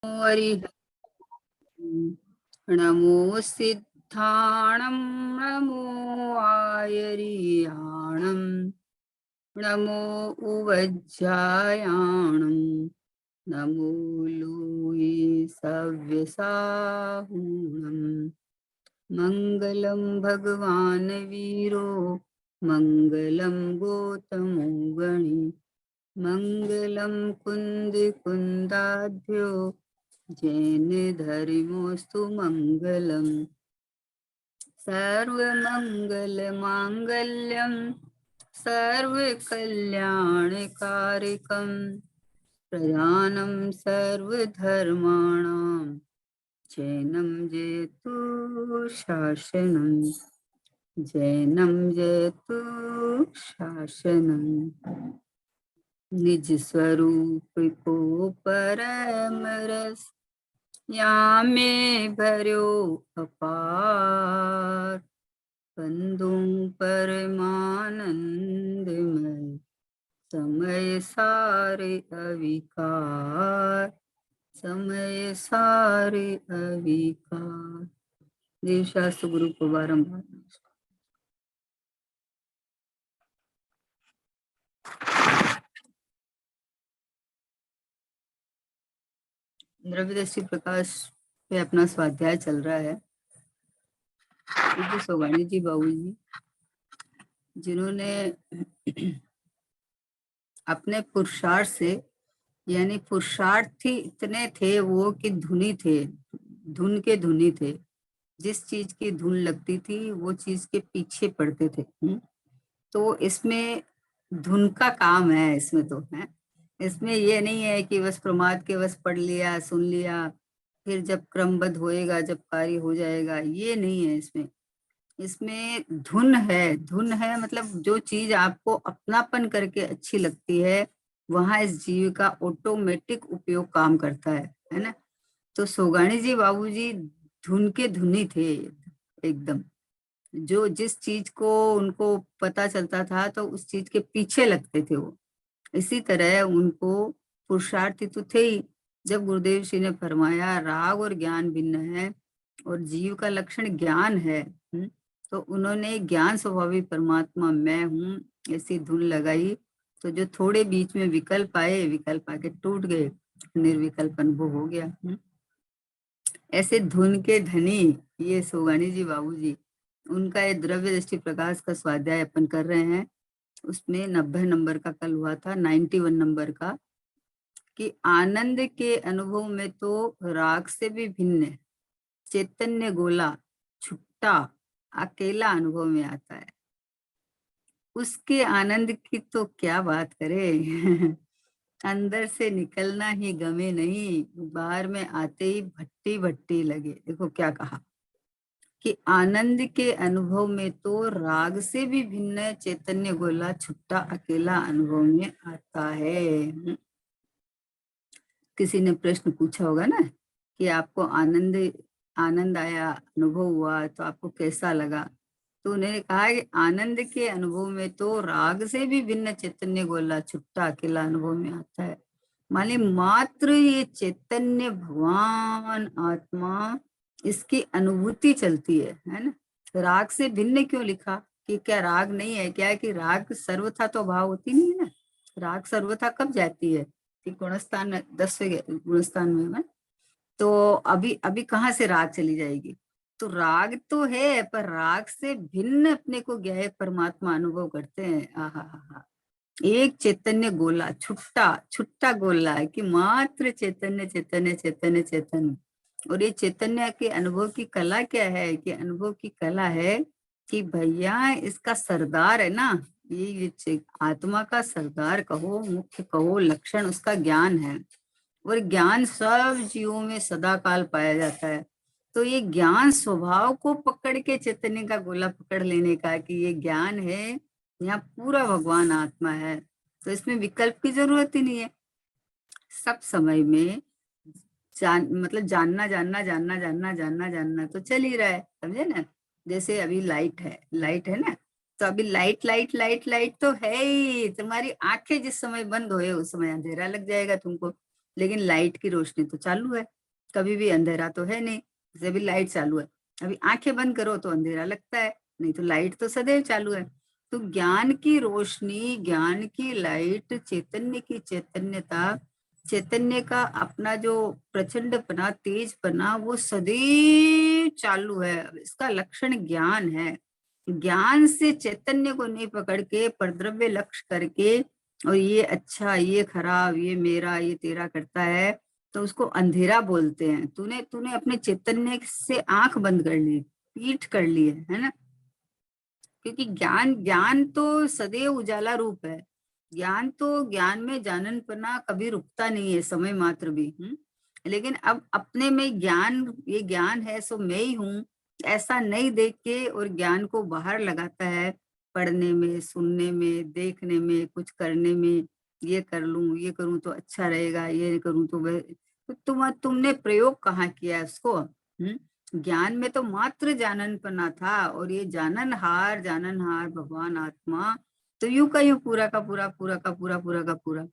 हरि नमो सिद्धाणं नमो आयर्याणं नमो उवज्जायाणं नमो लोये सव्यसाहुणं मङ्गलं भगवान् वीरो मङ्गलं गौतमो गणी मङ्गलं कुन्दिकुन्दाभ्यो जैन धर्मोऽस्तु मङ्गलम् सर्वमङ्गलमाङ्गल्यं सर्वकल्याणकारिकं प्रधानं सर्वधर्माणां जैनं जयतु शासनं जैनं जयतु शासनं निज स्वरूप को परम रस यामे भर्यो अपार बंधुं परमानंदमय समय सारे अविकार समय सारे अविकार। देवशास्त्र गुरु को बारंबार द्रव्यदर्शी प्रकाश पे अपना स्वाध्याय चल रहा है। सोगानी जी बाबू जी जिन्होंने अपने पुरुषार्थ से, यानी पुरुषार्थी इतने थे वो कि धुनी थे, धुन के धुनी थे। जिस चीज की धुन लगती थी वो चीज के पीछे पड़ते थे। तो इसमें धुन का काम है, इसमें तो है। इसमें ये नहीं है कि बस प्रमाद के बस पढ़ लिया सुन लिया फिर जब क्रमबद्ध होएगा जब कार्य हो जाएगा, ये नहीं है इसमें। इसमें धुन है, धुन है मतलब जो चीज आपको अपनापन करके अच्छी लगती है वहां इस जीव का ऑटोमेटिक उपयोग काम करता है ना। तो सोगानी जी बाबूजी धुन के धुनी थे एकदम। जो जिस चीज को उनको पता चलता था तो उस चीज के पीछे लगते थे वो। इसी तरह उनको पुरुषार्थी तो थे ही। जब गुरुदेव जी ने फरमाया राग और ज्ञान भिन्न है और जीव का लक्षण ज्ञान है, तो उन्होंने ज्ञान स्वभावी परमात्मा मैं हूँ ऐसी धुन लगाई। तो जो थोड़े बीच में विकल्प आए, विकल्प आके टूट गए, निर्विकल्प अनुभव हो गया। ऐसे धुन के धनी ये सोगानी जी बाबूजी, उनका ये द्रव्य दृष्टि प्रकाश का स्वाध्याय अपन कर रहे हैं। उसमें 90 नंबर का कल हुआ था, 91 नंबर का, कि आनंद के अनुभव में तो राग से भी भिन्न चैतन्य गोला छुट्टा अकेला अनुभव में आता है। उसके आनंद की तो क्या बात करें अंदर से निकलना ही गमे नहीं, बाहर में आते ही भट्टी भट्टी लगे। देखो क्या कहा कि आनंद के अनुभव में तो राग से भी भिन्न चैतन्य गोला छुट्टा अकेला अनुभव में आता है। किसी ने प्रश्न पूछा होगा ना कि आपको आनंद आया, अनुभव हुआ तो आपको कैसा लगा। तो उन्होंने कहा कि आनंद के अनुभव में तो राग से भी भिन्न चैतन्य गोला छुट्टा अकेला अनुभव में आता है। माने मात्र ये चैतन्य भगवान आत्मा इसकी अनुभूति चलती है ना। राग से भिन्न क्यों लिखा कि क्या राग नहीं है क्या, कि राग सर्वथा तो भाव होती नहीं है ना। राग सर्वथा कब जाती है कि गुणस्थान 10वें गुणस्थान में तो अभी अभी कहाँ से राग चली जाएगी। तो राग तो है पर राग से भिन्न अपने को ज्ञेय परमात्मा अनुभव करते हैं। आहा, एक चैतन्य गोला छुट्टा छुट्टा गोला है कि मात्र चैतन्य चैतन्य चैतन्य चैतन्य। और ये चैतन्य के अनुभव की कला क्या है, कि अनुभव की कला है कि भैया इसका सरदार है ना, ये आत्मा का सरदार कहो, मुख्य कहो, लक्षण उसका ज्ञान है। और ज्ञान सब जीवों में सदा काल पाया जाता है। तो ये ज्ञान स्वभाव को पकड़ के चैतन्य का गोला पकड़ लेने का कि ये ज्ञान है, यहाँ पूरा भगवान आत्मा है, तो इसमें विकल्प की जरूरत ही नहीं है। सब समय में मतलब जानना जानना जानना जानना जानना जानना तो चल ही रहा है, समझे ना। जैसे अभी लाइट है ना, तो अभी लाइट लाइट लाइट लाइट तो है ही। तुम्हारी आंखें जिस समय बंद होए उस समय अंधेरा लग जाएगा तुमको। लेकिन लाइट की रोशनी तो चालू है, कभी भी अंधेरा तो है नहीं, जैसे अभी लाइट चालू है, अभी आंखें बंद करो तो अंधेरा लगता है, नहीं तो लाइट तो सदैव चालू है। तो ज्ञान की रोशनी, ज्ञान की लाइट, चैतन्य की चैतन्यता, चैतन्य का अपना जो प्रचंडपना, तेजपना, वो सदैव चालू है। इसका लक्षण ज्ञान है। ज्ञान से चैतन्य को नहीं पकड़ के परद्रव्य लक्ष्य करके और ये अच्छा, ये खराब, ये मेरा, ये तेरा करता है, तो उसको अंधेरा बोलते हैं। तूने तूने अपने चैतन्य से आंख बंद कर ली, पीठ कर ली है ना। क्योंकि ज्ञान, ज्ञान तो सदैव उजाला रूप है। ज्ञान तो, ज्ञान में जाननपना कभी रुकता नहीं है समय मात्र भी। लेकिन अब अपने में ज्ञान, ये ज्ञान है सो मैं ही हूँ, ऐसा नहीं देख के और ज्ञान को बाहर लगाता है, पढ़ने में, सुनने में, देखने में, कुछ करने में, ये कर लूं, ये करूं तो अच्छा रहेगा, ये करूं तो वह, तो तुमने प्रयोग कहाँ किया है उसको? ज्ञान में तो मात्र जाननपना था, और ये जाननहार, जाननहार भगवान आत्मा तो यूं का यूं पूरा का पूरा, पूरा का पूरा, पूरा का पूरा।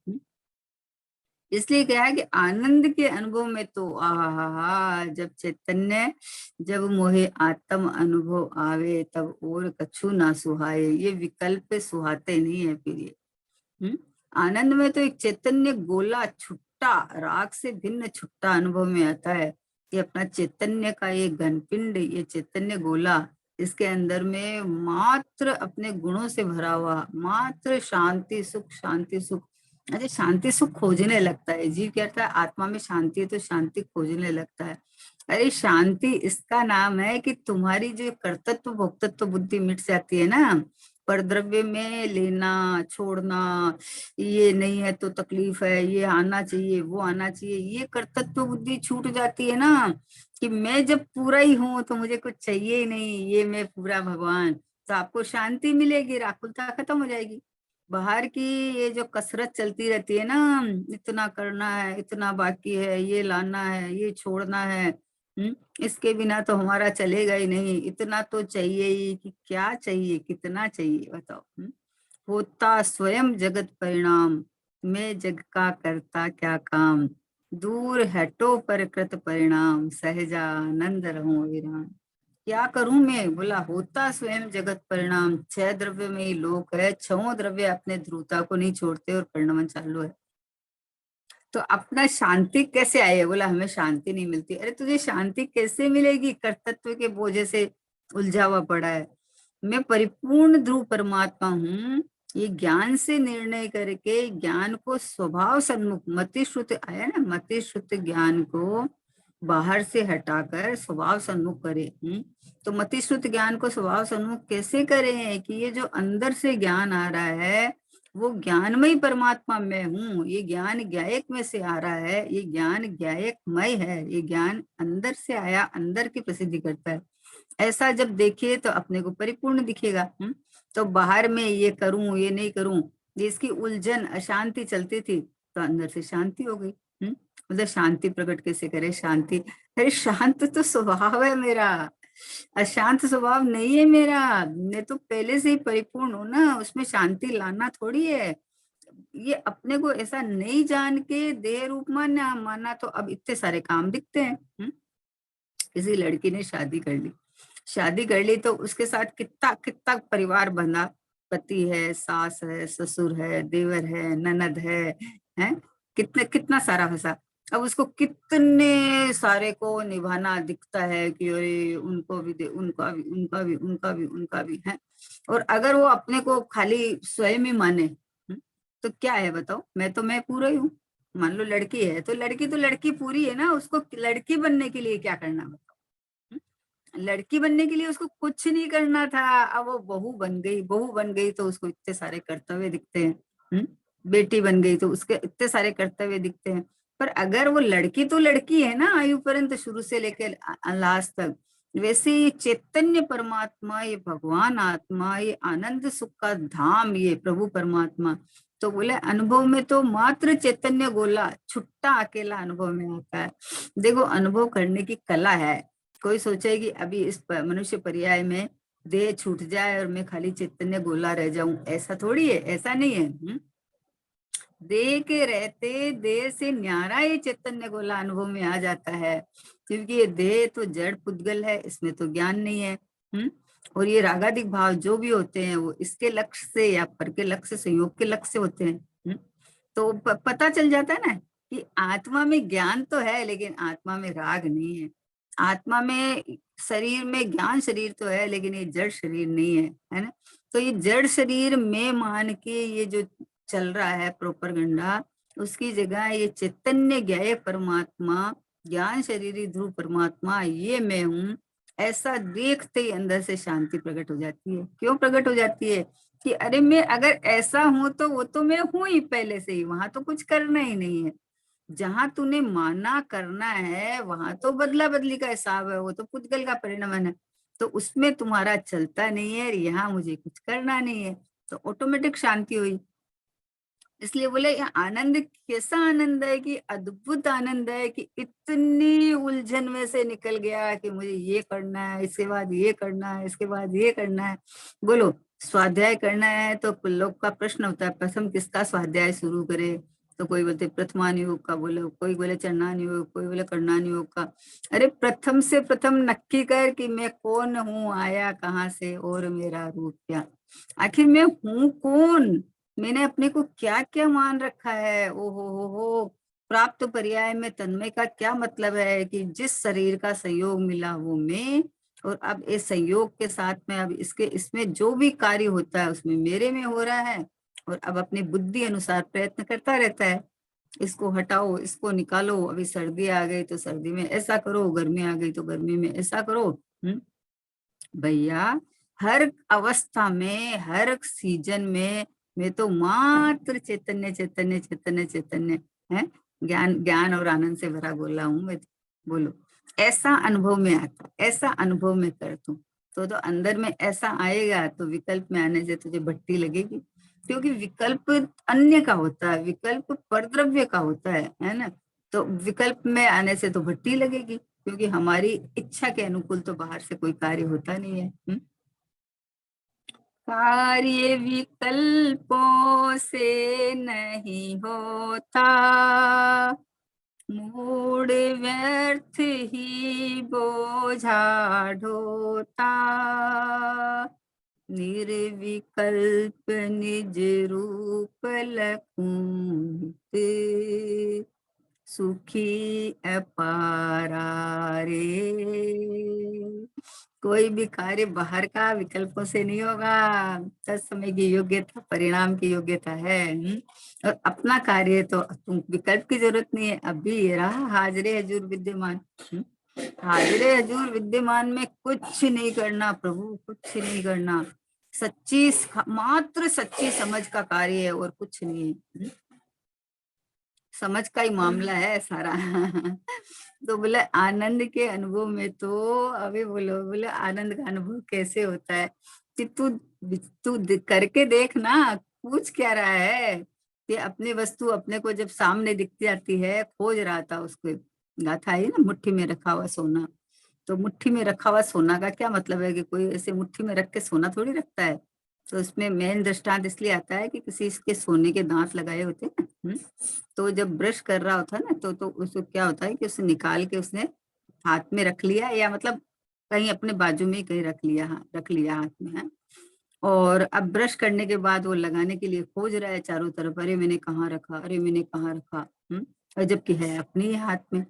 इसलिए क्या है कि आनंद के अनुभव में तो आहा, जब चैतन्य, जब मोहे आत्म अनुभव आवे, तब और कछु ना सुहाए। ये विकल्प सुहाते नहीं है फिर ये। आनंद में तो एक चैतन्य गोला छुट्टा, राग से भिन्न छुट्टा अनुभव में आता है कि अपना चैतन्य का ये घनपिंड, ये चैतन्य गोला, इसके अंदर में मात्र अपने गुणों से भरा हुआ, मात्र शांति सुख, शांति सुख। अच्छा, शांति सुख खोजने लगता है जीव, कहता है आत्मा में शांति है तो शांति खोजने लगता है। अरे शांति इसका नाम है कि तुम्हारी जो कर्तृत्व भोक्तृत्व बुद्धि मिट जाती है ना, पर द्रव्य में लेना छोड़ना, ये नहीं है तो तकलीफ है, ये आना चाहिए, वो आना चाहिए, ये कर्तृत्व बुद्धि छूट जाती है ना, कि मैं जब पूरा ही हूं तो मुझे कुछ चाहिए ही नहीं, ये मैं पूरा भगवान, तो आपको शांति मिलेगी, आकुलता खत्म हो जाएगी। बाहर की ये जो कसरत चलती रहती है ना, इतना करना है, इतना बाकी है, ये लाना है, ये छोड़ना है, इसके बिना तो हमारा चलेगा ही नहीं, इतना तो चाहिए ही, कि क्या चाहिए, कितना चाहिए बताओ। होता स्वयं जगत परिणाम, मैं जग का करता क्या काम, दूर हटो पर कृत परिणाम, सहजानंद रहूं विराम। क्या करूं मैं, बोला होता स्वयं जगत परिणाम, 6 द्रव्य में ही लोक है, 6 द्रव्य अपने ध्रुवता को नहीं छोड़ते और परिणमन चालू है। तो अपना शांति कैसे आए, बोला हमें शांति नहीं मिलती। अरे तुझे शांति कैसे मिलेगी, कर्तृत्व के बोझे से उलझा हुआ पड़ा है। मैं परिपूर्ण ध्रुव परमात्मा हूँ, ये ज्ञान से निर्णय करके ज्ञान को स्वभाव सन्मुख, मति श्रुत आया ना, मति श्रुत ज्ञान को बाहर से हटाकर स्वभाव सन्मुख करे। तो मति श्रुत ज्ञान को स्वभाव सन्मुख कैसे करें, कि ये जो अंदर से ज्ञान आ रहा है वो ज्ञानमय परमात्मा मैं हूँ, ये ज्ञान ज्ञायक में से आ रहा है, ये ज्ञान ज्ञायकमय है, ये ज्ञान अंदर से आया, अंदर की प्रसिद्धि करता है। ऐसा जब देखिए तो अपने को परिपूर्ण दिखेगा। तो बाहर में ये करूं, ये नहीं करूं, जिसकी उलझन अशांति चलती थी, तो अंदर से शांति हो गई। मतलब शांति प्रकट कैसे करे, शांति, अरे शांत तो स्वभाव है मेरा, अशांत स्वभाव नहीं है मेरा, मैं तो पहले से ही परिपूर्ण हूं ना, उसमें शांति लाना थोड़ी है। ये अपने को ऐसा नहीं जान के देह रूप माना माना, तो अब इतने सारे काम दिखते हैं। किसी लड़की ने शादी कर ली, शादी कर ली तो उसके साथ कितना कितना परिवार बंधा, पति है, सास है, ससुर है, देवर है, ननद है, कितना कितना सारा फंसा। अब उसको कितने सारे को निभाना दिखता है कि अरे उनको भी दे, उनका भी, उनका भी, उनका भी, उनका भी है। और अगर वो अपने को खाली स्वयं ही माने, तो क्या है बताओ, मैं तो मैं पूरा ही हूँ। मान लो लड़की है तो लड़की पूरी है ना, उसको लड़की बनने के लिए क्या करना बताओ। लड़की बनने के लिए उसको कुछ नहीं करना था, अब वो बहू बन गई, बहू बन गई तो उसको इतने सारे कर्तव्य दिखते हैं। बेटी बन गई तो उसके इतने सारे कर्तव्य दिखते हैं। पर अगर वो लड़की तो लड़की है ना, आयु पर्यंत शुरू से लेकर लास्ट तक, वैसे ये चैतन्य परमात्मा, ये भगवान आत्मा, ये आनंद सुख का धाम, ये प्रभु परमात्मा, तो बोले अनुभव में तो मात्र चैतन्य गोला छुट्टा अकेला अनुभव में आता है। देखो अनुभव करने की कला है। कोई सोचे कि अभी इस मनुष्य पर्याय में देह छूट जाए और मैं खाली चैतन्य गोला रह जाऊं, ऐसा थोड़ी है, ऐसा नहीं है। देह के रहते देह से न्यारा ये चैतन्य गोला अनुभव में आ जाता है, क्योंकि ये देह तो जड़ पुद्गल है, इसमें तो ज्ञान नहीं है। और ये रागादिक भाव जो भी होते हैं वो इसके लक्ष्य से या पर के लक्ष्य से, योग के लक्ष्य से होते हैं। तो पता चल जाता है ना कि आत्मा में ज्ञान तो है लेकिन आत्मा में राग नहीं है। आत्मा में, शरीर में ज्ञान शरीर तो है लेकिन ये जड़ शरीर नहीं है ना। तो ये जड़ शरीर में मान के ये जो चल रहा है प्रोपरगंडा, उसकी जगह ये चैतन्य ज्ञेय परमात्मा, ज्ञान शरीरी ध्रुव परमात्मा, ये मैं हूँ, ऐसा देखते ही अंदर से शांति प्रकट हो जाती है। क्यों प्रकट हो जाती है? कि अरे मैं अगर ऐसा हूं तो वो तो मैं हूं ही पहले से ही, वहां तो कुछ करना ही नहीं है। जहां तूने माना करना है वहां तो बदला बदली का हिसाब है, वो तो पुद्गल का परिणमन है, तो उसमें तुम्हारा चलता नहीं है। यहाँ मुझे कुछ करना नहीं है, तो ऑटोमेटिक शांति हुई। इसलिए बोले ये आनंद कैसा आनंद है कि अद्भुत आनंद है कि इतनी उलझन में से निकल गया कि मुझे ये करना है, इसके बाद ये करना है, इसके बाद ये करना है। बोलो स्वाध्याय करना है तो लोग का प्रश्न होता है प्रथम किसका स्वाध्याय शुरू करे, तो कोई बोलते प्रथमान योग का, बोले कोई बोले चरणान योग, कोई बोले करणान योग का। अरे प्रथम से प्रथम नक्की कर कि मैं कौन हूँ, आया कहाँ से और मेरा रूप क्या। आखिर मैं हूँ कौन, मैंने अपने को क्या क्या मान रखा है। ओहो हो, प्राप्त पर्याय में तन्मय का क्या मतलब है कि जिस शरीर का संयोग मिला वो मैं, और अब इस संयोग के साथ में अब इसके इसमें जो भी कार्य होता है उसमें मेरे में हो रहा है, और अब अपनी बुद्धि अनुसार प्रयत्न करता रहता है, इसको हटाओ, इसको निकालो। अभी सर्दी आ गई तो सर्दी में ऐसा करो, गर्मी आ गई तो गर्मी में ऐसा करो। भैया हर अवस्था में, हर सीजन में मैं तो मात्र चैतन्य चैतन्य चैतन्य चैतन्य है, ज्ञान ज्ञान और आनंद से भरा गोला हूं मैं। बोलो ऐसा अनुभव में आता, ऐसा अनुभव में कर तू तो अंदर में ऐसा आएगा, तो विकल्प में आने से तुझे भट्टी लगेगी, क्योंकि विकल्प अन्य का होता है, विकल्प परद्रव्य का होता है ना। तो विकल्प में आने से तो भट्टी लगेगी, क्योंकि हमारी इच्छा के अनुकूल तो बाहर से कोई कार्य होता नहीं है। कार्य विकल्पों से नहीं होता, मूड व्यर्थ ही बोझा ढोता, निर्विकल्प निज रूप लखूत, सुखी अपारा रे। कोई भी कार्य बाहर का विकल्पों से नहीं होगा, तत्समय की योग्यता परिणाम की योग्यता है। और अपना कार्य तो तुम विकल्प की जरूरत नहीं है, अभी ये रहा हाजरे हजूर विद्यमान। हाजरे हजूर विद्यमान में कुछ नहीं करना प्रभु, कुछ नहीं करना, सच्ची मात्र सच्ची समझ का कार्य है और कुछ नहीं है। समझ का ही मामला है सारा। तो बोले आनंद के अनुभव में तो अभी बोलो, बोले आनंद का अनुभव कैसे होता है कि तू तू करके देख ना, पूछ क्या रहा है कि अपनी वस्तु अपने को जब सामने दिखती जाती है, खोज रहा था उसको, गाथा है ना मुट्ठी में रखा हुआ सोना। तो मुट्ठी में रखा हुआ सोना का क्या मतलब है कि कोई ऐसे मुट्ठी में रख के सोना थोड़ी रखता है। तो इसमें मेन दृष्टांत इसलिए आता है कि किसी इसके सोने के दांत लगाए होते हैं ना, तो जब ब्रश कर रहा होता है ना तो उसको क्या होता है कि उसे निकाल के उसने हाथ में रख लिया, या मतलब कहीं अपने बाजू में ही कहीं रख लिया, हाँ रख लिया हाथ में है। और अब ब्रश करने के बाद वो लगाने के लिए खोज रहा है चारों तरफ, अरे मैंने कहाँ रखा, अरे मैंने कहाँ रखा। और जबकि है अपने ही हाथ में,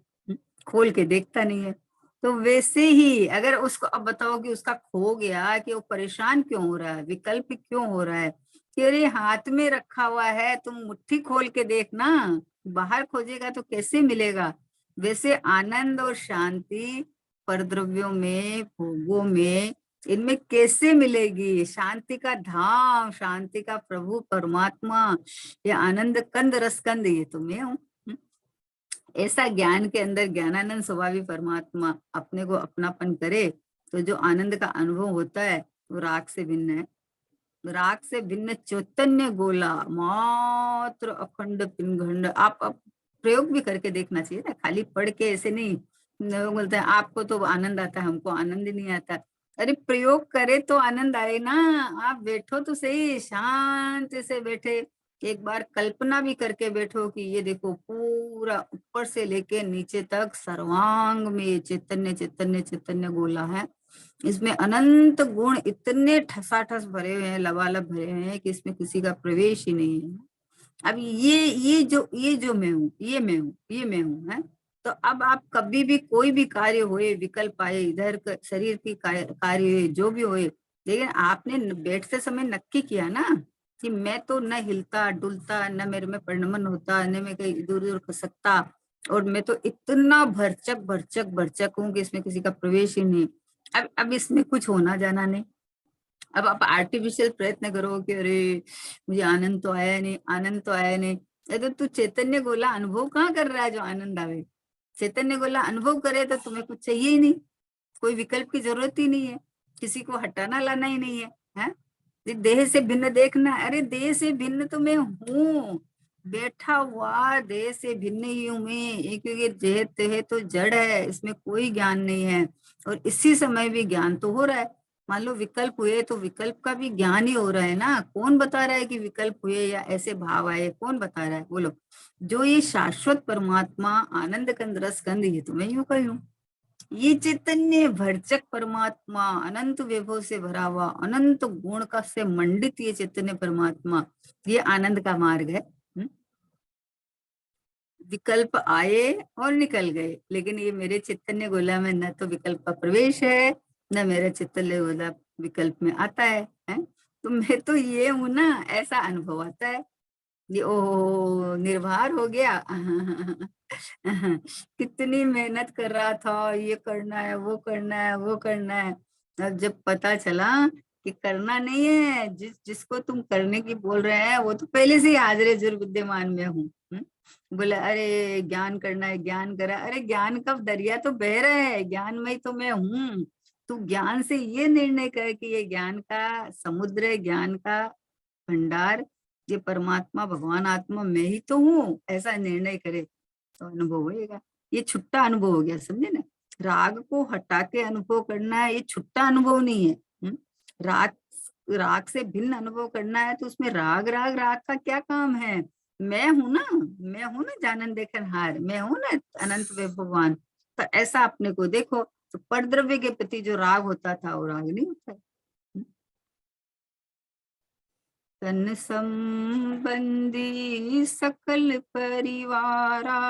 खोल के देखता नहीं है। तो वैसे ही अगर उसको अब बताओ कि उसका खो गया, कि वो परेशान क्यों हो रहा है, विकल्प क्यों हो रहा है कि अरे हाथ में रखा हुआ है, तुम मुट्ठी खोल के देखना, बाहर खोजेगा तो कैसे मिलेगा। वैसे आनंद और शांति परद्रव्यों में, भोगों में, इनमें कैसे मिलेगी। शांति का धाम, शांति का प्रभु परमात्मा, ये आनंद कंद रसकंद, ये तो मैं हूँ। ऐसा ज्ञान के अंदर ज्ञानानंद स्वभावी परमात्मा अपने को अपनापन करे, तो जो आनंद का अनुभव होता है वो राग से भिन्न है। राग से भिन्न चैतन्य गोला मात्र अखंड पिंगंड। आप प्रयोग भी करके देखना चाहिए ना, खाली पढ़ के ऐसे नहीं। लोग बोलते हैं आपको तो आनंद आता है, हमको आनंद नहीं आता। अरे प्रयोग करे तो आनंद आए ना। आप बैठो तो सही, शांति से बैठे, एक बार कल्पना भी करके बैठो कि ये देखो पूरा ऊपर से लेके नीचे तक सर्वांग में ये चैतन्य चैतन्य चैतन्य गोला है। इसमें अनंत गुण इतने ठसाठस भरे हुए हैं, लबालब भरे हुए हैं कि इसमें किसी का प्रवेश ही नहीं है। अब ये जो मैं हूँ, ये मैं हूँ, ये मैं हूँ है। तो अब आप कभी भी कोई भी कार्य होए, विकल्प आए, इधर शरीर की कार्य हुए, जो भी होए, लेकिन आपने बैठते समय नक्की किया ना कि मैं तो न हिलता डुलता, न मेरे में परिणमन होता, न मैं कहीं इधर उधर खसकता, और मैं तो इतना भरचक भरचक भरचक हूँ कि इसमें किसी का प्रवेश ही नहीं। अब इसमें कुछ होना जाना नहीं। अब आप आर्टिफिशियल प्रयत्न करो कि अरे मुझे आनंद तो आया नहीं, आनंद तो आया नहीं। तो तू चैतन्य गोला अनुभव कहाँ कर रहा है जो आनंद आवे? चैतन्य गोला अनुभव करे तो तुम्हें कुछ चाहिए ही नहीं, कोई विकल्प की जरूरत ही नहीं है, किसी को हटाना लाना ही नहीं है, है? देह से भिन्न देखना, अरे देह से भिन्न तो मैं हूँ, बैठा हुआ देह से भिन्न ही हूँ मैं, क्योंकि देह तो जड़ है, इसमें कोई ज्ञान नहीं है। और इसी समय भी ज्ञान तो हो रहा है। मान लो विकल्प हुए तो विकल्प का भी ज्ञान ही हो रहा है ना। कौन बता रहा है कि विकल्प हुए या ऐसे भाव आए? कौन बता रहा है? बोलो। जो ये शाश्वत परमात्मा आनंद कंद रस कंद, ये तो मैं यूं कही हूँ। ये चैतन्य भरचक परमात्मा, अनंत वैभव से भरा हुआ, अनंत गुण का से मंडित ये चैतन्य परमात्मा, ये आनंद का मार्ग है। विकल्प आए और निकल गए, लेकिन ये मेरे चैतन्य गोला में न तो विकल्प का प्रवेश है, न मेरा चैतन्य गोला विकल्प में आता है? तो मैं तो ये हूं ना, ऐसा अनुभव आता है। ये ओ निर्भर हो गया। कितनी मेहनत कर रहा था, ये करना है, वो करना है, वो करना है। अब जब पता चला कि करना नहीं है, जिसको तुम करने की बोल रहे हैं वो तो पहले से ही हाजिर जुर विद्यमान में हूँ। बोले अरे ज्ञान करना है, ज्ञान करा, अरे ज्ञान का दरिया तो बह रहा है, ज्ञान में ही तो मैं हूँ। तू ज्ञान से ये निर्णय कर कि ये ज्ञान का समुद्र है, ज्ञान का भंडार, ये परमात्मा भगवान आत्मा मैं ही तो हूँ, ऐसा निर्णय करे तो अनुभव होएगा। ये छुट्टा अनुभव हो गया, समझे ना? राग को हटा के अनुभव करना है, ये छुट्टा अनुभव नहीं है। राग राग से भिन्न अनुभव करना है तो उसमें राग राग राग का क्या काम है? मैं हूं ना, मैं हूं ना जानन देखन हार, मैं हूं ना अनंत वे भगवान। तो ऐसा अपने को देखो, तो परद्रव्य के प्रति जो राग होता था वो राग नहीं होता है। तन संबंधी सकल परिवारा,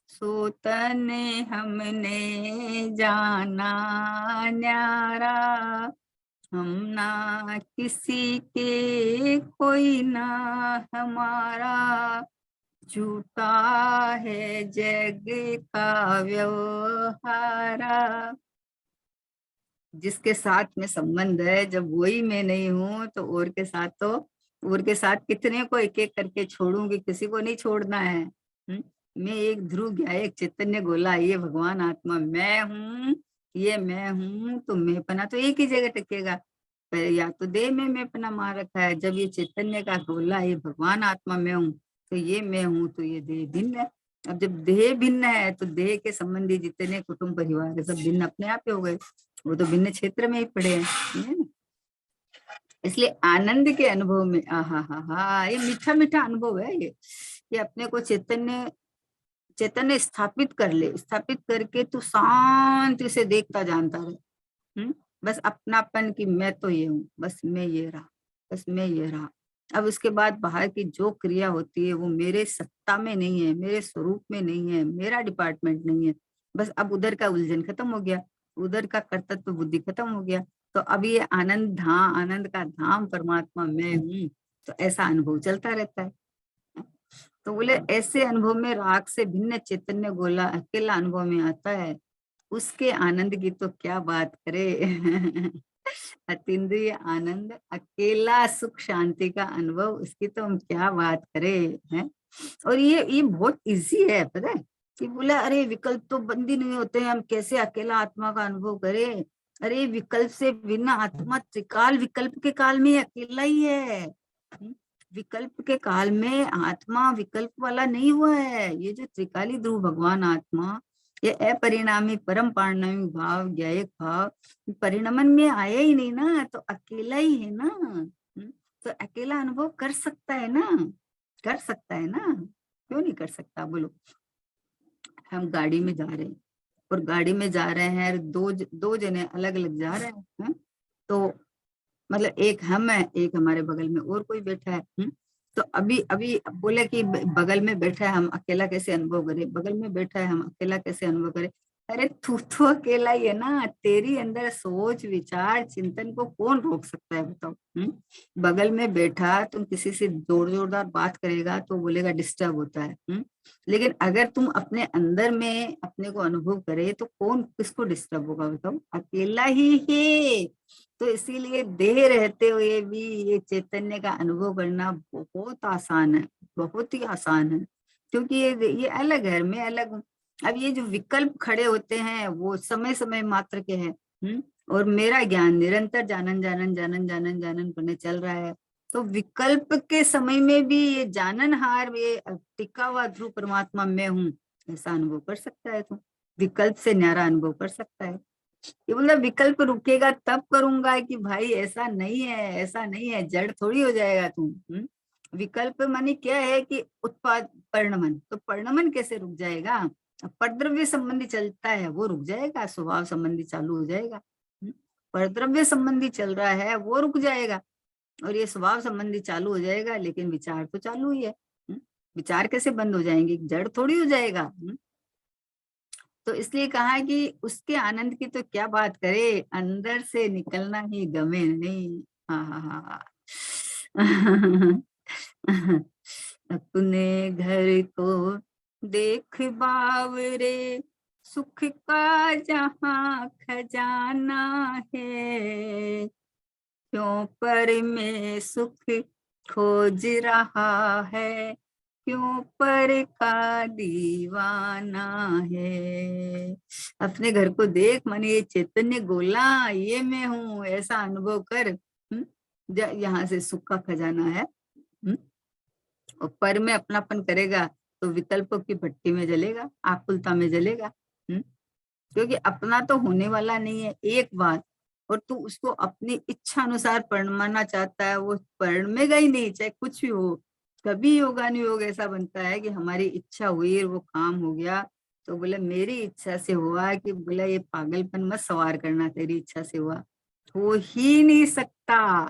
सो तन हमने जाना न्यारा, हम ना किसी के कोई ना हमारा, झूठा है जग का व्यवहारा। जिसके साथ में संबंध है, जब वही मैं नहीं हूं तो और के साथ तो, और के साथ कितने को एक एक करके छोड़ूंगी, किसी को नहीं छोड़ना है। मैं एक ध्रुव गया, एक चैतन्य गोला, ये भगवान आत्मा मैं हूँ, ये मैं हूँ, तो मैं पना तो एक ही जगह टकेगा। या तो देह में मैं अपना मार रखा है, जब ये चैतन्य का गोला, ये भगवान आत्मा मैं हूँ, तो ये मैं हूँ, तो ये देह भिन्न है। अब जब देह भिन्न है तो देह के संबंधी जितने कुटुंब परिवार है सब भिन्न अपने आप ही हो गए, वो तो भिन्न क्षेत्र में ही पड़े हैं, है ना? इसलिए आनंद के अनुभव में आहा हा हा, ये मीठा मीठा अनुभव है ये अपने को चैतन्य चैतन्य स्थापित कर ले, स्थापित करके तू शांति से देखता जानता रहे। बस अपनापन की मैं तो ये हूँ, बस मैं ये रहा, बस मैं ये रहा। अब उसके बाद बाहर की जो क्रिया होती है वो मेरे सत्ता में नहीं है, मेरे स्वरूप में नहीं है, मेरा डिपार्टमेंट नहीं है। बस अब उधर का उलझन खत्म हो गया, उधर का कर्तव्य बुद्धि खत्म हो गया। तो अब ये आनंद का धाम परमात्मा मैं हूँ, तो ऐसा अनुभव चलता रहता है। तो बोले ऐसे अनुभव में राग से भिन्न चैतन्य गोला अकेला अनुभव में आता है, उसके आनंद की तो क्या बात करे। अतीन्द्रिय आनंद, अकेला सुख शांति का अनुभव, उसकी तो हम क्या बात करें हैं। और ये बहुत इजी है, पता है कि बोला अरे विकल्प तो बंदी नहीं होते हैं, हम कैसे अकेला आत्मा का अनुभव करें? अरे विकल्प से भिन्न आत्मा त्रिकाल विकल्प के काल में अकेला ही है। विकल्प के काल में आत्मा विकल्प वाला नहीं हुआ है। ये जो त्रिकाली ध्रुव भगवान आत्मा, ये अपरिणामी परम पारणामी भाव, ज्ञायक भाव, परिणमन में आया ही नहीं ना, तो अकेला ही है ना। तो अकेला अनुभव कर सकता है ना, कर सकता है ना, क्यों नहीं कर सकता बोलो। हम गाड़ी में जा रहे हैं और गाड़ी में जा रहे हैं, दो जने अलग अलग जा रहे हैं, तो मतलब एक हम है, एक हमारे बगल में और कोई बैठा है, तो अभी अभी बोले कि बगल में बैठा है, हम अकेला कैसे अनुभव करें, बगल में बैठा है हम अकेला कैसे अनुभव करें। अरे तू तो अकेला ही है ना, तेरी अंदर सोच विचार चिंतन को कौन रोक सकता है बताओ। बगल में बैठा तुम किसी से जोरदार बात करेगा तो बोलेगा डिस्टर्ब होता है, लेकिन अगर तुम अपने अंदर में अपने को अनुभव करे तो कौन किसको डिस्टर्ब होगा बताओ, अकेला ही है। तो इसीलिए देह रहते हुए भी ये चैतन्य का अनुभव करना बहुत आसान है, बहुत ही आसान है, क्योंकि ये अलग है, मैं अलग हूँ। अब ये जो विकल्प खड़े होते हैं वो समय समय मात्र के हैं, और मेरा ज्ञान निरंतर जानन जानन जानन जानन जानन करने चल रहा है। तो विकल्प के समय में भी ये जाननहार, ये टिका हुआ ध्रुव परमात्मा मैं हूँ, ऐसा अनुभव कर सकता है। तो विकल्प से न्यारा अनुभव कर सकता है। ये बोला विकल्प रुकेगा तब करूंगा कि भाई ऐसा नहीं है, ऐसा नहीं है, जड़ थोड़ी हो जाएगा तुम। विकल्प माने क्या है कि उत्पाद परिणमन, तो परिणमन कैसे रुक जाएगा, परद्रव्य संबंधी चलता है वो रुक जाएगा, स्वभाव संबंधी चालू हो जाएगा। परद्रव्य संबंधी चल रहा है वो रुक जाएगा और ये स्वभाव संबंधी चालू हो जाएगा, लेकिन विचार तो चालू ही है। विचार कैसे बंद हो जाएंगे, जड़ थोड़ी हो जाएगा। तो इसलिए कहा कि उसके आनंद की तो क्या बात करे, अंदर से निकलना ही गमे नहीं। हाँ हाँ हाँ अपने घर को देख बावरे, सुख का जहाँ खजाना है, क्यों पर में सुख खोज रहा है, क्यों पर का दीवाना है। अपने घर को देख माने ये चैतन्य गोला, ये मैं हूँ, ऐसा अनुभव कर। यहाँ से सुख का खजाना है। और पर में अपनापन करेगा तो विकल्पों की भट्टी में जलेगा, आकुलता में जलेगा। क्योंकि अपना तो होने वाला नहीं है एक बात, और तू उसको अपनी इच्छा अनुसार परमाना चाहता है, वो परमेगा ही नहीं, चाहे कुछ भी हो। कभी योगानुयोग ऐसा बनता है कि हमारी इच्छा हुई और वो काम हो गया, तो बोले मेरी इच्छा से हुआ, कि बोला ये पागलपन मत सवार करना, तेरी इच्छा से हुआ, हो ही नहीं सकता।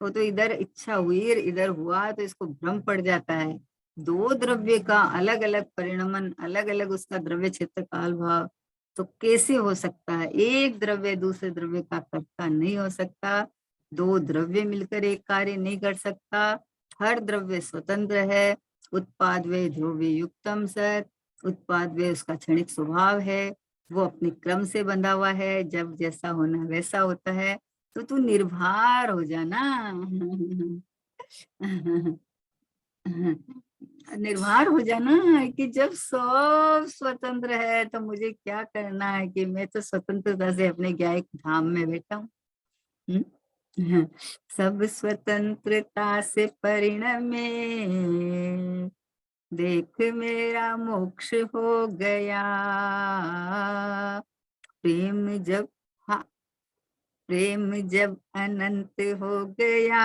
वो तो इधर इच्छा हुई और इधर हुआ, तो इसको भ्रम पड़ जाता है। दो द्रव्य का अलग अलग परिणमन, अलग अलग उसका द्रव्य क्षेत्र काल भाव, तो कैसे हो सकता है, एक द्रव्य दूसरे द्रव्य का कर्ता नहीं हो सकता, दो द्रव्य मिलकर एक कार्य नहीं कर सकता, हर द्रव्य स्वतंत्र है। उत्पाद वे ध्रुव्य युक्तम सत, उत्पाद वे उसका क्षणिक स्वभाव है, वो अपने क्रम से बंधा हुआ है, जब जैसा होना वैसा होता है। तो तू निर्भर हो जाना निर्भर हो जाना, कि जब सब स्वतंत्र है तो मुझे क्या करना है, कि मैं तो स्वतंत्रता से अपने ज्ञायक धाम में बैठा हूँ। सब स्वतंत्रता से परिणमे, देख मेरा मोक्ष हो गया, प्रेम जब, हाँ, प्रेम जब अनंत हो गया,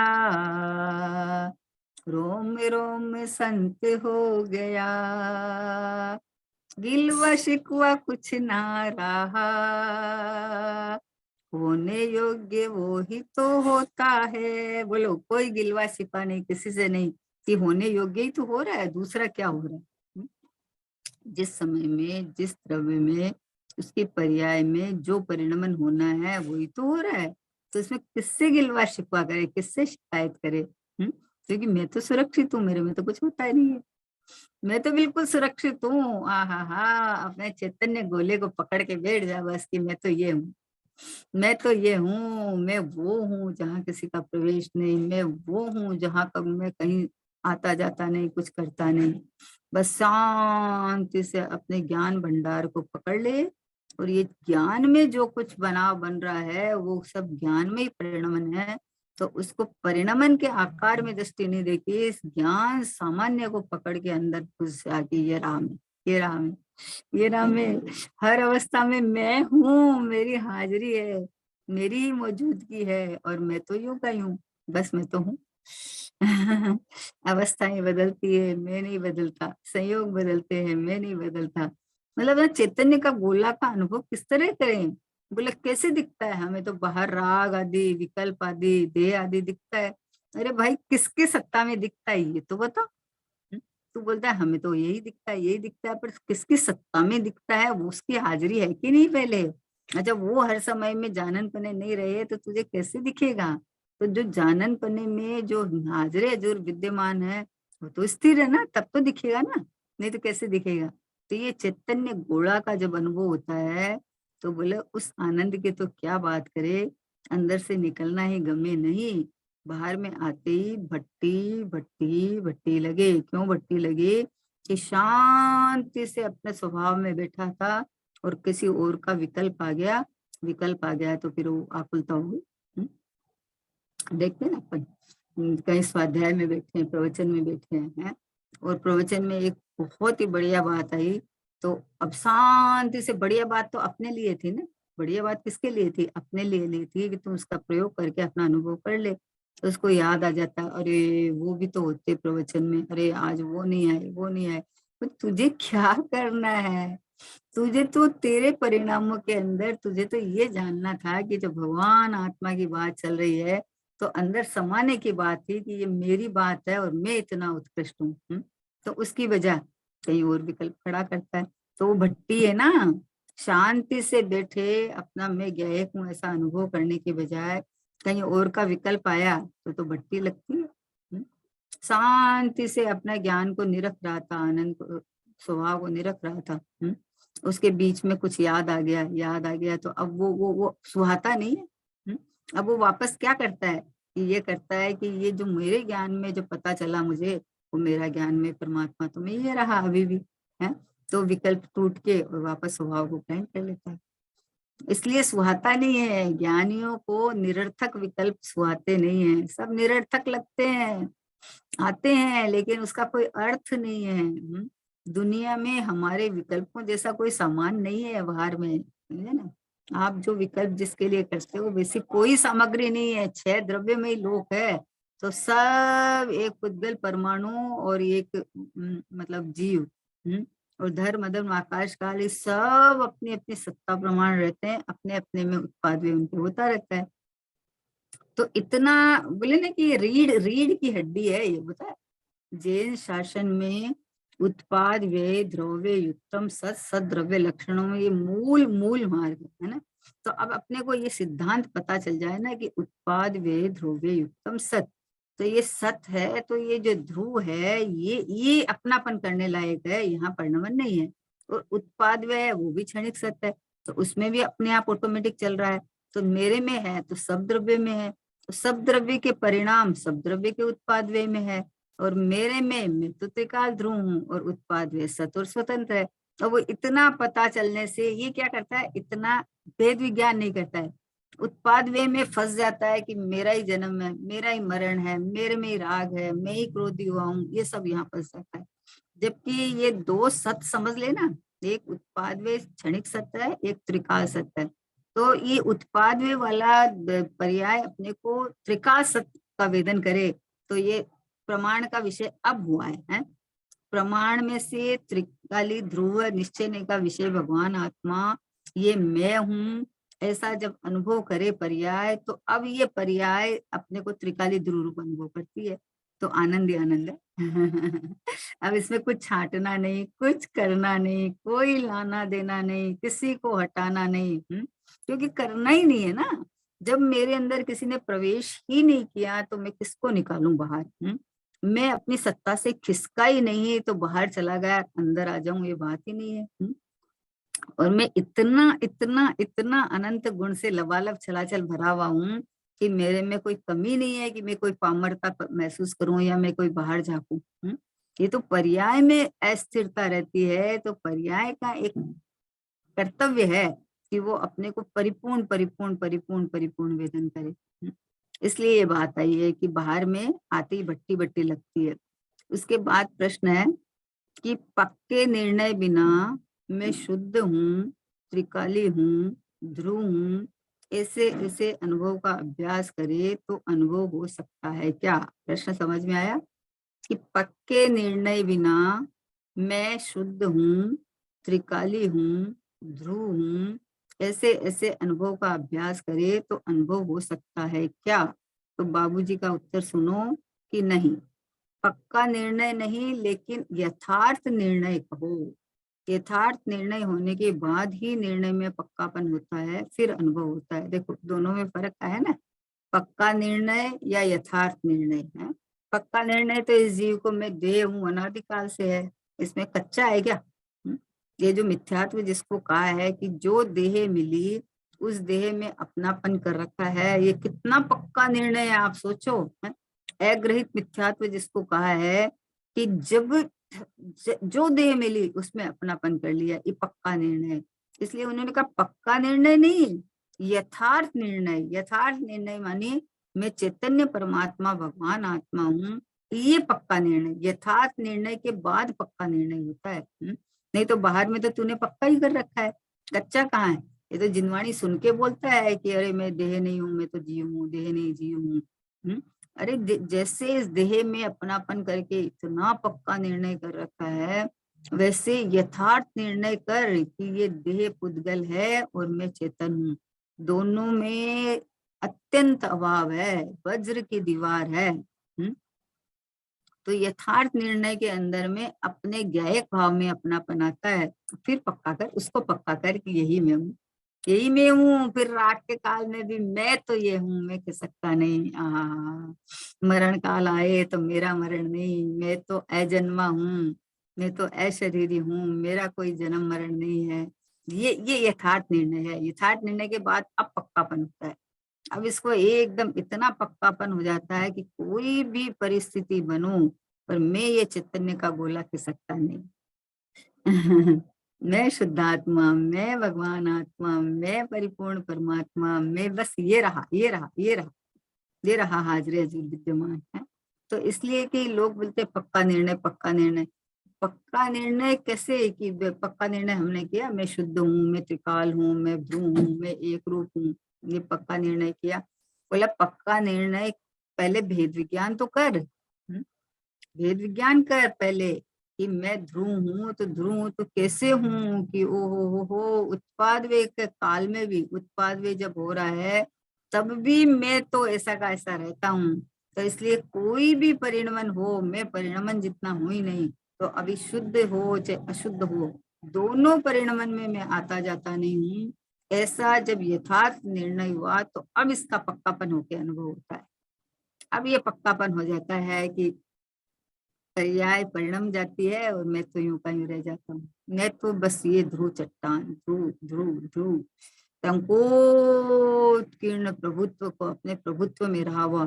रोम रोम संत हो गया, गिलवा शिकवा कुछ ना रहा, होने योग्य वो ही तो होता है। बोलो कोई गिलवा शिकवा नहीं किसी से नहीं, कि होने योग्य ही तो हो रहा है, दूसरा क्या हो रहा है। जिस समय में जिस द्रव्य में उसके पर्याय में जो परिणमन होना है वही तो हो रहा है, तो इसमें किससे गिलवा शिकवा करे, किससे शिकायत करे। क्योंकि मैं तो सुरक्षित हूँ, मेरे में तो कुछ होता ही नहीं है, मैं तो बिल्कुल सुरक्षित हूँ। हा अपने चैतन्य गोले को पकड़ के बैठ जा बस, कि मैं तो ये हूँ, मैं तो ये हूँ, मैं वो हूँ जहाँ किसी का प्रवेश नहीं, मैं वो हूँ जहाँ कब मैं कहीं आता जाता नहीं, कुछ करता नहीं। बस शांति से अपने ज्ञान भंडार को पकड़ ले, और ये ज्ञान में जो कुछ बन रहा है वो सब ज्ञान में ही परिणमन है। तो उसको परिणमन के आकार में दृष्टि नहीं देखी, इस ज्ञान सामान्य को पकड़ के अंदर घुस जाके ये राह में, ये राह में, ये राह में, हर अवस्था में मैं हूँ, मेरी हाजिरी है, मेरी ही मौजूदगी है, और मैं तो यूं का यूं, बस मैं तो हूँ। अवस्थाएं बदलती है, मैं नहीं बदलता, संयोग बदलते हैं, मैं नहीं बदलता। मतलब ना चैतन्य का गोला का अनुभव किस तरह करें? बोले कैसे दिखता है? हमें तो बाहर राग आदि, विकल्प आदि, देह आदि दिखता है। अरे भाई किसके सत्ता में दिखता है ये तो बताओ। तू बोलता है हमें तो यही दिखता है, यही दिखता है, पर किसकी सत्ता में दिखता है? वो उसकी हाजिरी है कि नहीं पहले? अच्छा, वो हर समय में जानन पने नहीं रहे तो तुझे कैसे दिखेगा? तो जो जानन पने में जो हाजिर जो विद्यमान है वो तो स्थिर है ना, तब तो दिखेगा ना, नहीं तो कैसे दिखेगा? तो ये चैतन्य गोला का जब अनुभव होता है तो बोले उस आनंद की तो क्या बात करे, अंदर से निकलना ही गमे नहीं। बाहर में आते ही भट्टी भट्टी भट्टी लगे। क्यों भट्टी लगे? कि शांति से अपने स्वभाव में बैठा था और किसी और का विकल्प आ गया तो फिर वो आकुलता होगी। देखते हैं ना अपन, कहीं स्वाध्याय में बैठे हैं, प्रवचन में बैठे हैं और प्रवचन में एक बहुत ही बढ़िया बात आई, तो अब शांति से, बढ़िया बात तो अपने लिए थी ना, बढ़िया बात किसके लिए थी? अपने लिए ली थी कि तुम उसका प्रयोग करके अपना अनुभव कर ले। तो उसको याद आ जाता, अरे वो भी तो होते प्रवचन में, अरे आज वो नहीं आए, वो नहीं आए। तो तुझे क्या करना है? तुझे तो तेरे परिणामों के अंदर तुझे तो ये जानना था कि जो भगवान आत्मा की बात चल रही है तो अंदर समाने की बात थी कि ये मेरी बात है और मैं इतना उत्कृष्ट हूँ। तो उसकी वजह कहीं और विकल्प खड़ा करता है। तो वो भट्टी है ना, शांति से बैठे अपना मैं गायक हूँ ऐसा अनुभव करने के बजाय कहीं और का विकल्प आया तो भट्टी लगती है। शांति से अपना ज्ञान को निरख रहा था, आनंद को, स्वभाव को निरख रहा था। उसके बीच में कुछ याद आ गया तो अब वो सुहाता नहीं है। अब वो वापस क्या करता है कि ये करता है कि ये जो मेरे ज्ञान में जो पता चला मुझे, वो मेरा ज्ञान में परमात्मा तो मैं ये रहा अभी भी है। तो विकल्प टूट के और वापस स्वभाव को ग्रहण कर लेता है। इसलिए सुहाता नहीं है, ज्ञानियों को निरर्थक विकल्प सुहाते नहीं है, सब निरर्थक लगते हैं, आते हैं लेकिन उसका कोई अर्थ नहीं है। दुनिया में हमारे विकल्पों जैसा कोई सामान नहीं है बाहर में, समझे ना? आप जो विकल्प जिसके लिए करते हो वैसी कोई सामग्री नहीं है, 6 द्रव्य में ही लोक है। तो सब एक पुद्गल परमाणु और एक मतलब जीव, और धर्म अधर्म आकाश काल, ये सब अपनी अपनी सत्ता प्रमाण रहते हैं, अपने अपने में उत्पाद भी उनके होता रहता है। तो इतना बोले ना कि रीढ़ रीढ़ की हड्डी है ये, बता। जैन शासन में उत्पाद व्यय द्रव्य युक्तम सत सद्रव्य लक्षणों में ये मूल मूल मार्ग है ना। तो अब अपने को ये सिद्धांत पता चल जाए ना कि उत्पाद व्यय द्रव्य युक्तम सत, तो ये सत है, तो ये जो ध्रुव है ये अपनापन करने लायक है, यहाँ परिणमन नहीं है। और उत्पाद व्यय वो भी क्षणिक सत है, तो उसमें भी अपने आप ऑटोमेटिक चल रहा है। तो मेरे में है तो सब द्रव्य में है, तो सब द्रव्य के परिणाम सब द्रव्य के उत्पाद व्यय में है। और मेरे में मैं तो त्रिकाल ध्रुव हूँ और उत्पाद वे सत और स्वतंत्र है। और वो इतना पता चलने से ये क्या करता है, इतना भेद विज्ञान नहीं करता है, उत्पाद वे में फंस जाता है कि मेरा ही जन्म है, मेरा ही मरण है, मेरे में ही राग है, मैं ही क्रोधी हुआ हूँ, ये सब यहाँ फंस जाता है। जबकि ये दो सत समझ लेना, एक उत्पाद वे क्षणिक सत्य है, एक त्रिकाल सत्य है। तो ये उत्पाद वे वाला पर्याय अपने को त्रिकाल सत्य का वेदन करे तो ये प्रमाण का विषय अब हुआ है? प्रमाण में से त्रिकाली ध्रुव निश्चय का विषय भगवान आत्मा ये मैं हूँ ऐसा जब अनुभव करे पर्याय, तो अब ये पर्याय अपने को त्रिकाली ध्रुव रूप अनुभव करती है। तो आनंद ही आनंद है। अब इसमें कुछ छांटना नहीं, कुछ करना नहीं, कोई लाना देना नहीं, किसी को हटाना नहीं। क्योंकि करना ही नहीं है ना। जब मेरे अंदर किसी ने प्रवेश ही नहीं किया तो मैं किसको निकालूं बाहर? मैं अपनी सत्ता से खिसका ही नहीं तो बाहर चला गया अंदर आ जाऊं, ये बात ही नहीं है। और मैं इतना इतना इतना अनंत गुण से लबालब छलाछल भरा हुआ हूँ कि मेरे में कोई कमी नहीं है कि मैं कोई पामरता महसूस करूं या मैं कोई बाहर झांकूं। ये तो पर्याय में अस्थिरता रहती है, तो पर्याय का एक कर्तव्य है कि वो अपने को परिपूर्ण परिपूर्ण परिपूर्ण परिपूर्ण वेदन करे। इसलिए ये बात आई है कि बाहर में आते ही भट्टी भट्टी लगती है। उसके बाद प्रश्न है कि पक्के निर्णय बिना मैं शुद्ध हूँ, त्रिकाली हूँ, ध्रुव हूँ, ऐसे ऐसे अनुभव का अभ्यास करे तो अनुभव हो सकता है क्या? प्रश्न समझ में आया? कि पक्के निर्णय बिना मैं शुद्ध हूँ, त्रिकाली हूँ, ध्रुव हूँ, ऐसे ऐसे अनुभव का अभ्यास करे तो अनुभव हो सकता है क्या? तो बाबूजी का उत्तर सुनो कि नहीं। पक्का निर्णय नहीं, लेकिन यथार्थ निर्णय कहो। यथार्थ निर्णय होने के बाद ही निर्णय में पक्कापन होता है, फिर अनुभव होता है। देखो दोनों में फर्क है ना, पक्का निर्णय या यथार्थ निर्णय है। पक्का निर्णय तो इस जीव को मैं देह हूँ अनादिकाल से है, इसमें कच्चा है क्या? ये जो मिथ्यात्व जिसको कहा है कि जो देह मिली उस देह में अपनापन कर रखा है, ये कितना पक्का निर्णय है आप सोचो। अग्रहित मिथ्यात्व जिसको कहा है कि जब जो देह मिली उसमें अपनापन कर लिया, ये पक्का निर्णय। इसलिए उन्होंने कहा पक्का निर्णय नहीं, यथार्थ निर्णय। यथार्थ निर्णय माने मैं चैतन्य परमात्मा भगवान आत्मा हूँ, ये पक्का निर्णय। यथार्थ निर्णय के बाद पक्का निर्णय होता है। नहीं तो बाहर में तो तूने पक्का ही कर रखा है, कच्चा कहाँ है? ये तो जिनवाणी सुन के बोलता है कि अरे मैं देह नहीं हूँ, मैं तो जीव हूँ, देह नहीं जीव हूँ। अरे जैसे इस देह में अपनापन करके इतना पक्का निर्णय कर रखा है, वैसे यथार्थ निर्णय कर कि ये देह पुद्गल है और मैं चेतन हूँ। दोनों में अत्यंत अभाव है, वज्र की दीवार है। तो यथार्थ निर्णय के अंदर में अपने ज्ञायक भाव में अपनापन आता है, फिर पक्का कर, उसको पक्का कर कि यही मैं हूँ, यही मैं हूँ। फिर रात के काल में भी मैं तो ये हूँ, मैं कह सकता नहीं। मरण काल आए तो मेरा मरण नहीं, मैं तो अजन्मा हूँ, मैं तो अशरीरी हूँ, मेरा कोई जन्म मरण नहीं है। ये यथार्थ निर्णय है। यथार्थ निर्णय के बाद अब पक्कापन होता है। अब इसको एकदम इतना पक्कापन हो जाता है कि कोई भी परिस्थिति बनो पर मैं ये चैतन्य का गोला खिसकता नहीं। मैं शुद्धात्मा, मैं भगवान आत्मा, मैं परिपूर्ण परमात्मा, मैं बस ये रहा, ये रहा, ये रहा, ये रहा, हाजिर हजूर विद्यमान है। तो इसलिए कि लोग बोलते हैं पक्का निर्णय, पक्का निर्णय। पक्का निर्णय कैसे कि पक्का निर्णय हमने किया मैं शुद्ध हूँ, मैं त्रिकाल हूँ, मैं ध्रुव हूँ, मैं एक रूप हूँ, ये पक्का निर्णय किया। बोला पक्का निर्णय पहले भेद विज्ञान तो कर। भेद विज्ञान कर पहले कि मैं ध्रुव हूँ, तो ध्रुव हूँ तो कैसे हूँ कि ओ हो उत्पाद वे के काल में भी उत्पाद वे जब हो रहा है तब भी मैं तो ऐसा का ऐसा रहता हूँ। तो इसलिए कोई भी परिणमन हो, मैं परिणमन जितना हूं ही नहीं। तो अभी शुद्ध हो चाहे अशुद्ध हो, दोनों परिणमन में मैं आता जाता नहीं हूँ। ऐसा जब यथार्थ निर्णय हुआ तो अब इसका पक्कापन होकर अनुभव होता है। अब ये पक्कापन हो जाता है कि पर्याय परिणम जाती है और मैं तो यूं का यूं रह जाता हूँ। मैं तो बस ये ध्रुव चट्टान, ध्रुव ध्रुव ध्रुव संकोचकीर्ण प्रभुत्व को अपने प्रभुत्व में रहा हुआ,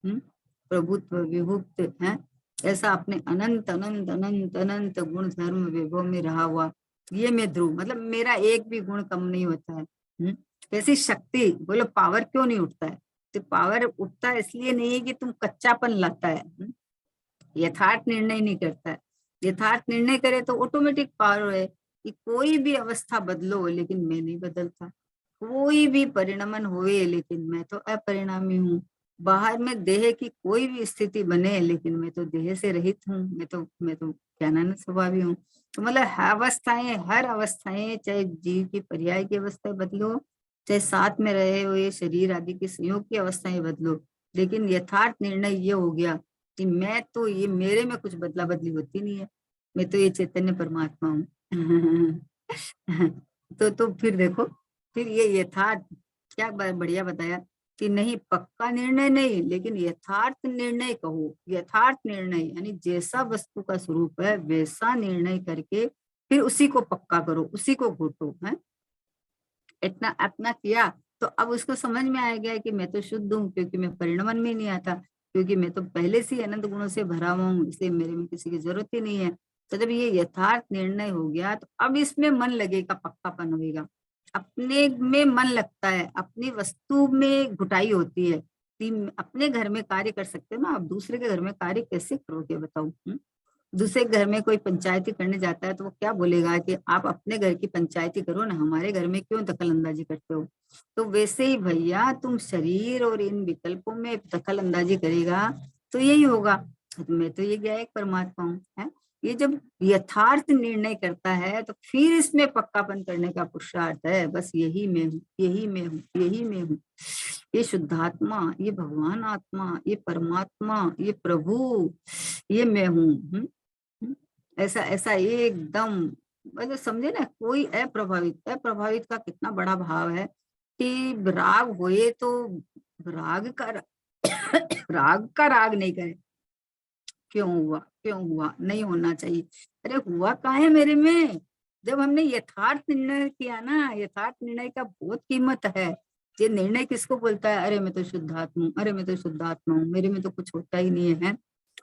प्रभुत्व विभुक्त है ऐसा अपने अनंत अनंत अनंत अनंत गुण धर्म विभव में रहा हुआ, ये मैं ध्रुव। मतलब मेरा एक भी गुण कम नहीं होता है। कैसी शक्ति, बोलो पावर क्यों नहीं उठता है? तो पावर उठता है इसलिए नहीं है कि तुम कच्चापन लाता है, यथार्थ निर्णय नहीं करता है। यथार्थ निर्णय करे तो ऑटोमेटिक पावर है कि कोई भी अवस्था बदलो लेकिन मैं नहीं बदलता, कोई भी परिणमन हुए लेकिन मैं तो अपरिणामी हूँ। बाहर में देह की कोई भी स्थिति बने लेकिन मैं तो देह से रहित हूँ, मैं तो ज्ञानानंद स्वभावी हूँ। तो मतलब हर अवस्थाएं चाहे जीव की पर्याय की अवस्थाएं बदलो, चाहे साथ में रहे हुए शरीर आदि की संयोग की अवस्थाएं बदलो, लेकिन यथार्थ निर्णय ये हो गया कि मैं तो ये मेरे में कुछ बदला बदली होती नहीं है, मैं तो ये चैतन्य परमात्मा हूँ। तो फिर देखो, फिर ये यथार्थ क्या बढ़िया बताया कि नहीं पक्का निर्णय नहीं, लेकिन यथार्थ निर्णय कहो। यथार्थ निर्णय यानी जैसा वस्तु का स्वरूप है वैसा निर्णय करके फिर उसी को पक्का करो, उसी को घोटो है। इतना अपना किया तो अब उसको समझ में आ गया कि मैं तो शुद्ध हूँ क्योंकि मैं परिणमन में नहीं आता, क्योंकि मैं तो पहले से अनंत गुणों से भरा हुआ हूँ, इसलिए मेरे में किसी की जरूरत ही नहीं है। तो जब ये यथार्थ निर्णय हो गया तो अब इसमें मन लगेगा, पक्कापन होगा। अपने में मन लगता है, अपनी वस्तु में घुटाई होती है कि अपने घर में कार्य कर सकते हो ना, आप दूसरे के घर में कार्य कैसे करोगे बताओ? दूसरे घर में कोई पंचायती करने जाता है तो वो क्या बोलेगा कि आप अपने घर की पंचायती करो ना, हमारे घर में क्यों दखल अंदाजी करते हो। तो वैसे ही भैया तुम शरीर और इन विकल्पों में दखल अंदाजी करेगा तो यही होगा। तो मैं तो ये गया एक परमात्मा हूँ, है। ये जब यथार्थ निर्णय करता है तो फिर इसमें पक्कापन करने का पुरुषार्थ है, बस यही मैं हूँ, यही मैं हूँ, यही मैं हूँ। ये शुद्धात्मा, ये भगवान आत्मा, ये परमात्मा, ये प्रभु, ये मैं हूँ। ऐसा ऐसा एकदम, मतलब समझे ना, कोई अप्रभावित, अप्रभावित का कितना बड़ा भाव है कि राग होए तो राग का राग का राग नहीं करे। क्यों हुआ, क्यों हुआ, नहीं होना चाहिए। अरे हुआ काहे मेरे में, जब हमने यथार्थ निर्णय किया ना, यथार्थ निर्णय का बहुत कीमत है। ये निर्णय किसको बोलता है, अरे मैं तो शुद्धात्मा हूँ, अरे मैं तो शुद्धात्मा हूँ, मेरे में तो कुछ होता ही नहीं है।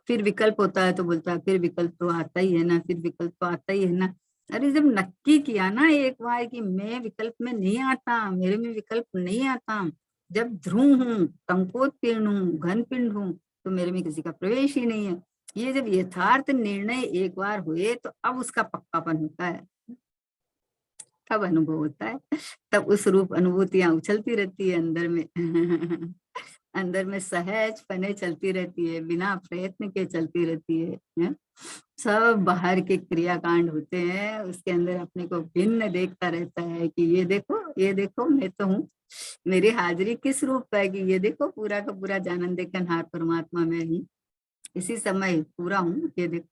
फिर विकल्प होता है तो बोलता है फिर विकल्प तो आता ही है ना, फिर विकल्प तो आता ही है ना। अरे जब नक्की किया ना एक बार कि मैं विकल्प में नहीं आता, मेरे में विकल्प नहीं आता, जब ध्रुव हूँ, कंकोत्कीर्ण हूँ, घन पिंड हूँ, तो मेरे में किसी का प्रवेश ही नहीं है। ये जब यथार्थ निर्णय एक बार हुए तो अब उसका पक्कापन होता है, तब अनुभव होता है, तब उस रूप अनुभूतियां उछलती रहती है अंदर में। अंदर में सहज पने चलती रहती है, बिना प्रयत्न के चलती रहती है? सब बाहर के क्रियाकांड होते हैं, उसके अंदर अपने को भिन्न देखता रहता है कि ये देखो मैं तो हूँ, मेरी हाजिरी किस रूप का है, कि ये देखो पूरा का पूरा जानन देखनहार परमात्मा मैं हूँ, इसी समय पूरा हूँ, ये देखो।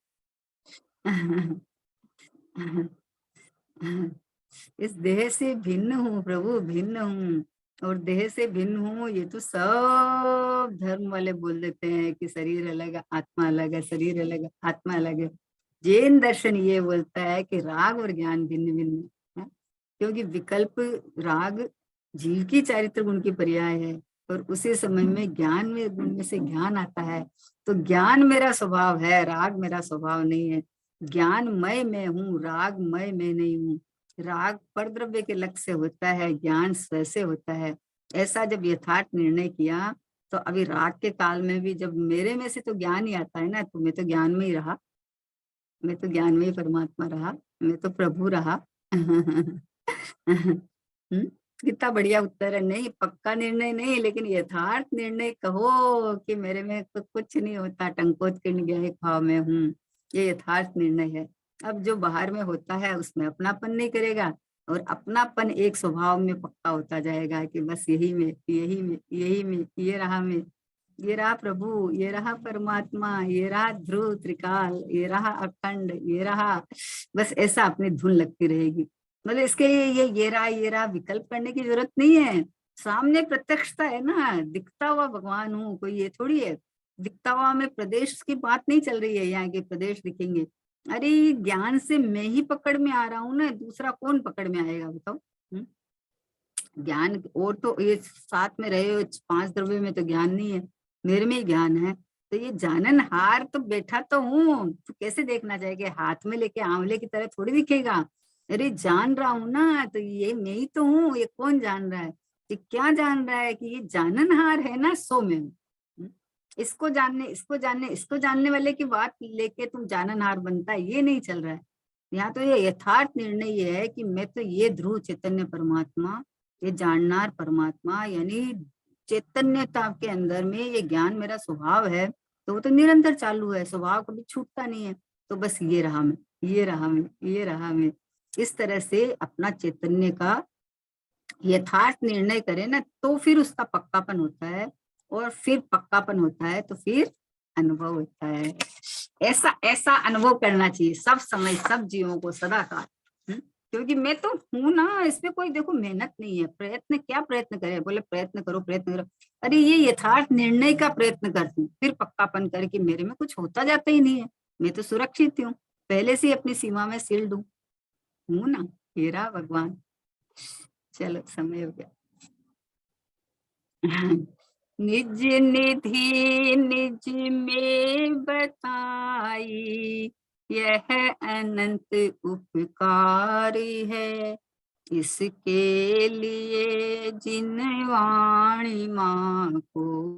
इस देह से भिन्न हूँ प्रभु, भिन्न हूँ, और देह से भिन्न हूँ, ये तो सब धर्म वाले बोल देते हैं कि शरीर अलग है, आत्मा अलग है, शरीर अलग है, आत्मा अलग है। जैन दर्शन ये बोलता है कि राग और ज्ञान भिन्न भिन्न है, क्योंकि विकल्प, राग जीव की चारित्र गुण की पर्याय है, और उसी समय में ज्ञान में गुण में से ज्ञान आता है। तो ज्ञान मेरा स्वभाव है, राग मेरा स्वभाव नहीं है। ज्ञान मैं हूँ, राग मैं नहीं हूँ। राग पर द्रव्य के लक्ष्य से होता है, ज्ञान स्वैसे होता है। ऐसा जब यथार्थ निर्णय किया तो अभी राग के काल में भी जब मेरे में से तो ज्ञान ही आता है ना, तो मैं तो ज्ञान में ही रहा, मैं तो ज्ञान में ही परमात्मा रहा, मैं तो प्रभु रहा। कितना बढ़िया उत्तर है। नहीं पक्का निर्णय नहीं, लेकिन यथार्थ निर्णय कहो कि मेरे में तो कुछ नहीं होता, टंकोत्कीर्ण ज्ञेय भाव में हूँ, ये यथार्थ निर्णय है। अब जो बाहर में होता है उसमें अपनापन नहीं करेगा, और अपनापन एक स्वभाव में पक्का होता जाएगा कि बस यही में, यही में, यही में, ये रहा मैं, ये रहा प्रभु, ये रहा परमात्मा, ये रहा ध्रुव त्रिकाल, ये रहा अखंड, ये रहा, बस ऐसा अपनी धुन लगती रहेगी। मतलब इसके ये रहा विकल्प करने की जरूरत नहीं है, सामने प्रत्यक्षता है ना, दिखता हुआ भगवान हूँ, कोई ये थोड़ी है। दिखता हुआ में प्रदेश की बात नहीं चल रही है, यहाँ के प्रदेश दिखेंगे। अरे ज्ञान से मैं ही पकड़ में आ रहा हूँ ना, दूसरा कौन पकड़ में आएगा बताओ। ज्ञान और तो ये साथ में रहे हो, पांच द्रव्य में तो ज्ञान नहीं है, मेरे में ही ज्ञान है। तो ये जानन हार तो बैठा तो हूँ, तो कैसे देखना चाहिए, हाथ में लेके आंवले की तरह थोड़ी दिखेगा। अरे जान रहा हूँ ना, तो ये मैं ही तो हूँ, ये कौन जान रहा है, ये क्या जान रहा है कि ये जाननहार है ना, सो में हूँ। इसको जानने, इसको जानने, इसको जानने वाले की बात लेके तुम जाननहार बनता है, ये नहीं चल रहा है। यहाँ तो ये यथार्थ निर्णय ये है कि मैं तो ये ध्रुव चैतन्य परमात्मा, ये जाननार परमात्मा, यानी चैतन्यता के अंदर में ये ज्ञान मेरा स्वभाव है, तो वो तो निरंतर चालू है, स्वभाव कभी छूटता नहीं है। तो बस ये रहा मैं, ये रहा मैं, ये रहा मैं, इस तरह से अपना चैतन्य का यथार्थ निर्णय करे ना, तो फिर उसका पक्कापन होता है, और फिर पक्कापन होता है तो फिर अनुभव होता है। ऐसा ऐसा अनुभव करना चाहिए सब समय, सब जीवों को सदा काल। क्योंकि मैं तो हूं ना, इसमें कोई देखो मेहनत नहीं है, प्रयत्न क्या प्रयत्न करे, बोले प्रयत्न करो, प्रयत्न करो। अरे ये यथार्थ निर्णय का प्रयत्न करती हूँ, फिर पक्कापन करे कि मेरे में कुछ होता जाता ही नहीं है, मैं तो सुरक्षित हूँ, पहले से ही अपनी सीमा में सील दूं, हूं ना, हे रहा भगवान। चलो समय हो गया। निज निधि निज में बताई, यह अनंत उपकारी है, इसके लिए जिन वाणी माँ को